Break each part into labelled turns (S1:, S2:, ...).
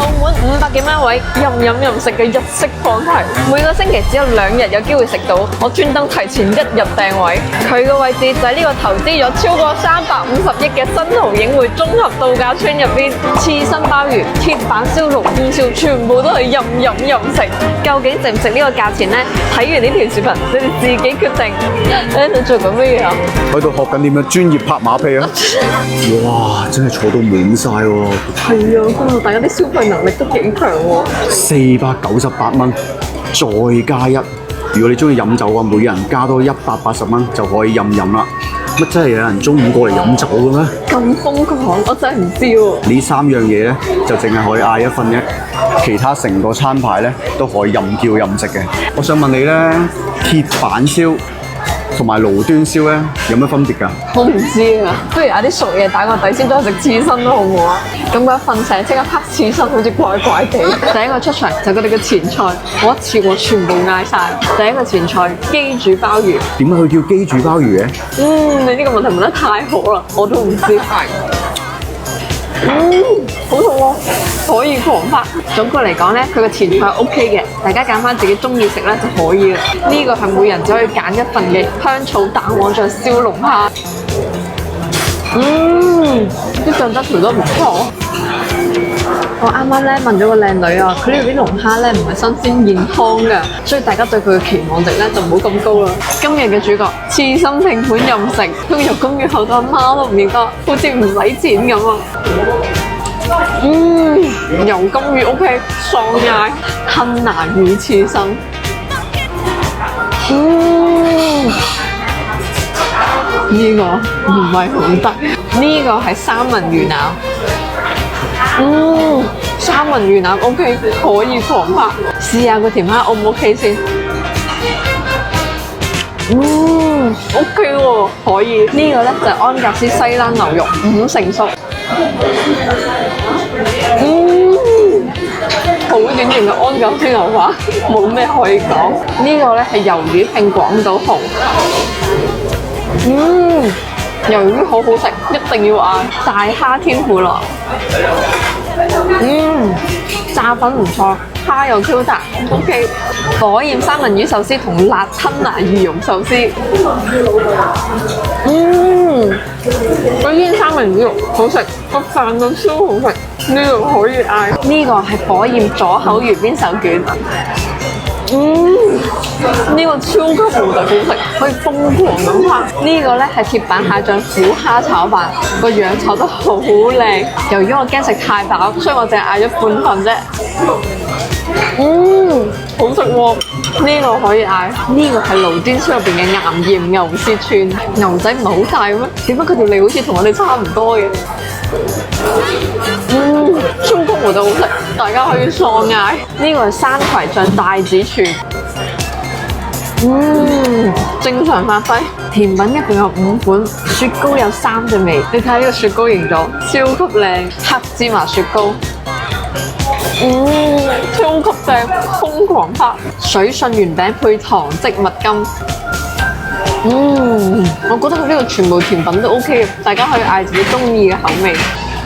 S1: 澳門500幾蚊位任飲任食嘅日式放題，每個星期只有2日有機會食到。我專登提前1日訂位，佢個位置就喺呢個投資咗超過350億嘅新濠影匯綜合度假村入邊。刺身鮑魚、鐵板燒、爐邊燒，全部都係任飲任食。究竟值唔值呢個價錢呢？睇完呢條視頻，你哋自己決定。你做緊乜嘢啊？
S2: 喺度學緊點樣專業拍馬屁啊！哇，真係坐到滿晒喎！
S1: 係啊，今日大家啲消費能力都幾強喎。
S2: 498蚊，再加1。如果你中意飲酒嘅話，每人加多180蚊就可以任飲啦。乜真係有人中午過嚟飲酒嘅咩？
S1: 咁瘋狂，我真係唔知喎。
S2: 呢3樣嘢咧，就淨係可以嗌一份啫，其他成個餐牌咧都可以任叫任食嘅。我想問你咧，鐵板燒同埋爐端燒咧有咩分別㗎？
S1: 我唔知啊，不如嗌啲熟嘢打個底先，再食刺身都好唔好啊？咁佢一瞓醒即刻拍刺身，好似怪怪地。第一個出場就佢哋嘅前菜，我一次過全部嗌晒。第一個前菜機煮鮑魚。
S2: 點解佢叫機煮鮑魚嘅？
S1: 你呢個問題問得太好啦，我都唔知。好肚喎，可以狂拍。總括嚟講咧，佢嘅前菜係 OK 嘅，大家揀翻自己中意食咧就可以啦。呢個係每人只可以揀一份嘅香草蛋黃醬燒龍蝦。啲醬汁調得唔錯。我啱啱咧問咗個靚女啊，佢呢度啲龍蝦咧唔係新鮮現劏嘅，所以大家對佢嘅期望值咧就唔好咁高啦。今日嘅主角刺身拼盤任食，都入公園後到阿媽都唔認得，好似唔使錢咁啊！油金魚 OK， 爽嗌吞拿魚刺身，呢個唔係好得，呢個係三文魚腩。三文魚腩 OK， 可以狂拍。試下個甜蝦 O 唔 OK 先？OK 喎，可以。呢個咧就係安格斯西冷牛肉5成熟。好典型嘅安格斯牛扒，冇咩可以講。呢個咧係魷魚拼廣島紅。魷魚好好食，一定要嗌。大蝦天婦羅。炸粉唔錯，蝦又 Q 彈 ，OK。火焰三文魚壽司同辣吞拿魚蓉壽司，嗰啲三文魚肉好食，個飯都超好食，呢度可以嗌。呢個係火焰左口魚邊手卷。呢個超級無敵好食，可以瘋狂咁拍。呢個咧係鐵板蟹醬苦蝦炒飯，個樣炒得好靚。由於我驚食太飽，所以我淨係嗌咗半份啫。好食喎！呢個可以嗌。呢個係爐端燒入邊嘅岩鹽牛舌串，牛仔唔係好大嘅咩？點解佢條脷好似同我哋差唔多嘅？超級無敵好食，大家可以喪嗌。呢個係山葵醬帶子串。正常發揮。甜品一共有5款，雪糕有3隻味。你睇下呢個雪糕形狀，超級靚，黑芝麻雪糕。超級正，瘋狂拍。水信圓餅配糖漬蜜柑。我覺得佢呢個全部甜品都 OK 嘅，大家可以嗌自己中意嘅口味。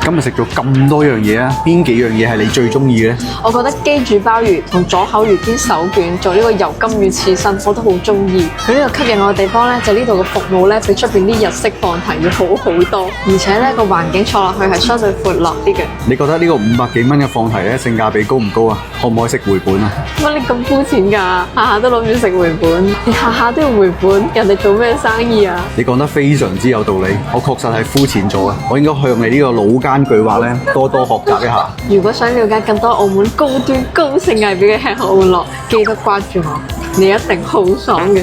S2: 今日食咗咁多樣嘢啊，邊幾樣嘢係你最中意嘅咧？
S1: 我覺得機煮鮑魚同左口魚邊手卷做呢個油金魚刺身，我都好中意。佢呢度吸引我嘅地方咧，就呢度嘅服務咧，比出邊啲日式放題要好好多，而且咧個環境坐落去係相對闊落啲嘅。你覺得呢個500幾蚊嘅放題咧，性價比高唔高啊？可唔可以食回本啊？乜你咁膚淺㗎？下下都諗住食回本，你下下都要回本，人哋做咩生意啊？你講得非常之有道理，我確實係膚淺咗啊！我應該向你呢個老奸巨猾咧多多學習一下。如果想了解更多澳門高端高性價比嘅吃喝玩樂，記得關注我，你一定好爽嘅。